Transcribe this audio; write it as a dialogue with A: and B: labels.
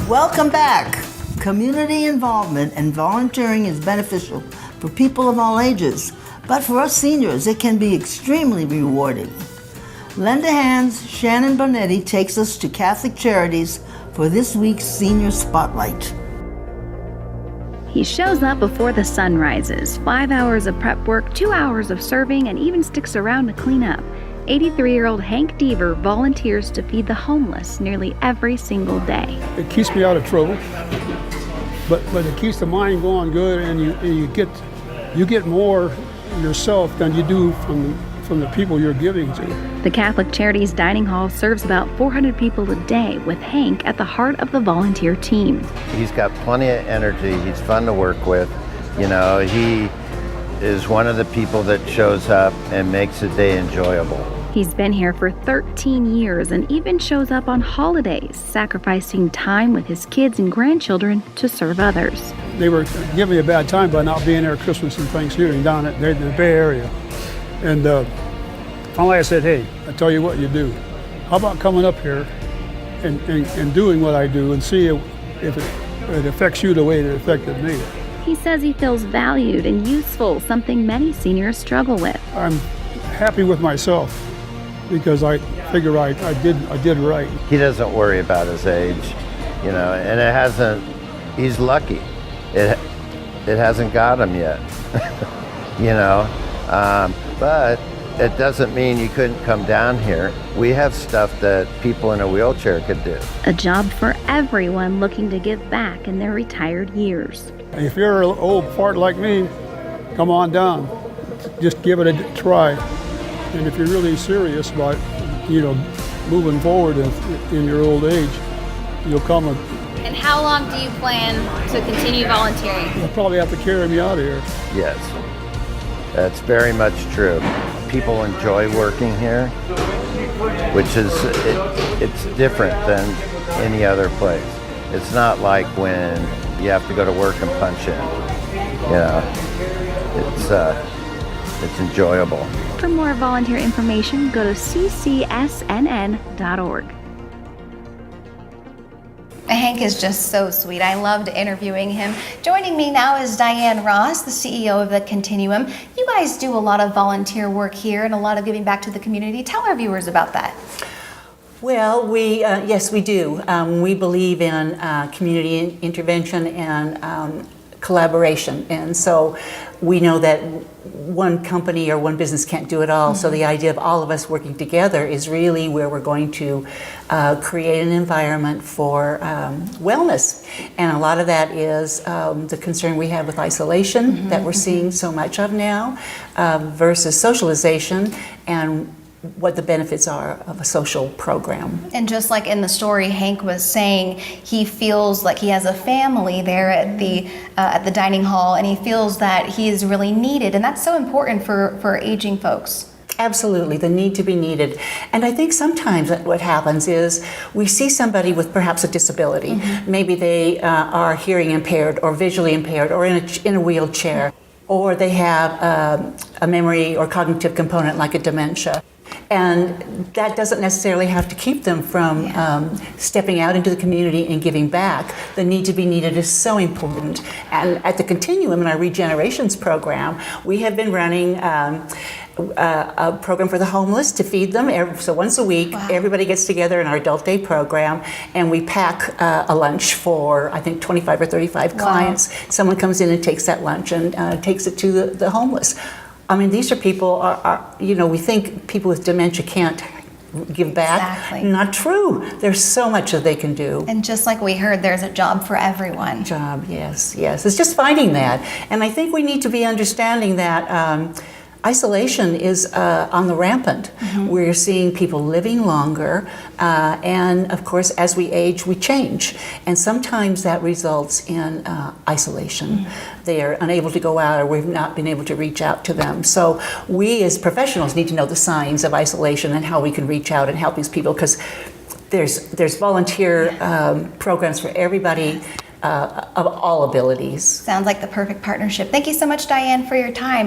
A: Welcome back. Community involvement and volunteering is beneficial for people of all ages, but for us seniors, it can be extremely rewarding. Lend a Hand's Shannon Bonetti takes us to Catholic Charities for this week's Senior Spotlight.
B: He shows up before the sun rises, 5 hours of prep work, 2 hours of serving, and even sticks around to clean up. 83-year-old Hank Deaver volunteers to feed the homeless nearly every single day.
C: It keeps me out of trouble, but it keeps the mind going good, and you get more yourself than you do from the people you're giving to.
B: The Catholic Charities Dining Hall serves about 400 people a day, with Hank at the heart of the volunteer team.
D: He's got plenty of energy. He's fun to work with. You know, he is one of the people that shows up and makes the day enjoyable.
B: He's been here for 13 years and even shows up on holidays, sacrificing time with his kids and grandchildren to serve others.
C: They were giving me a bad time by not being there at Christmas and Thanksgiving down in the Bay Area. And finally I said, hey, I tell you what you do. How about coming up here and doing what I do and see if it affects you the way it affected me.
B: He says he feels valued and useful, something many seniors struggle with.
C: I'm happy with myself because I figure I did right.
D: He doesn't worry about his age, you know, and he's lucky. It hasn't got him yet, you know. But it doesn't mean you couldn't come down here. We have stuff that people in a wheelchair could do.
B: A job for everyone looking to give back in their retired years.
C: If you're an old fart like me, come on down. Just give it a try. And if you're really serious about, you know, moving forward in your old age, you'll come.
E: And how long do you plan to continue volunteering?
C: You'll probably have to carry me out of here.
D: Yes, that's very much true. People enjoy working here, which is, it's different than any other place. It's not like when you have to go to work and punch in. You know, it's enjoyable.
B: For more volunteer information, go to ccsnn.org.
E: Hank is just so sweet. I loved interviewing him. Joining me now is Diane Ross, the CEO of the Continuum. You guys do a lot of volunteer work here and a lot of giving back to the community. Tell our viewers about that.
A: Well, yes, we do. We believe in community intervention and collaboration, and so we know that one company or one business can't do it all. So the idea of all of us working together is really where we're going to create an environment for wellness, and a lot of that is the concern we have with isolation that we're seeing so much of now versus socialization, and what the benefits are of a social program.
E: And just like in the story, Hank was saying he feels like he has a family there at the dining hall, and he feels that he is really needed, and that's so important for aging folks.
A: Absolutely, the need to be needed. And I think sometimes what happens is we see somebody with perhaps a disability. Maybe they are hearing impaired or visually impaired or in a wheelchair, or they have a memory or cognitive component like a dementia. And that doesn't necessarily have to keep them from stepping out into the community and giving back. The need to be needed is so important. And at the Continuum, in our Regenerations program, we have been running a program for the homeless to feed them. So once a week, everybody gets together in our Adult Day program, and we pack a lunch for, I think, 25 or 35 clients. Someone comes in and takes that lunch and takes it to the homeless. I mean, these are people, you know, we think people with dementia can't give back.
E: Exactly.
A: Not true. There's so much that they can do.
E: And just like we heard, there's a job for everyone.
A: Job, yes. It's just finding that. And I think we need to be understanding that isolation is on the rampant. We're seeing people living longer, and of course, as we age, we change. And sometimes that results in isolation. They are unable to go out, or we've not been able to reach out to them. So we as professionals need to know the signs of isolation and how we can reach out and help these people, because there's volunteer programs for everybody of all abilities.
E: Sounds like the perfect partnership. Thank you so much, Diane, for your time.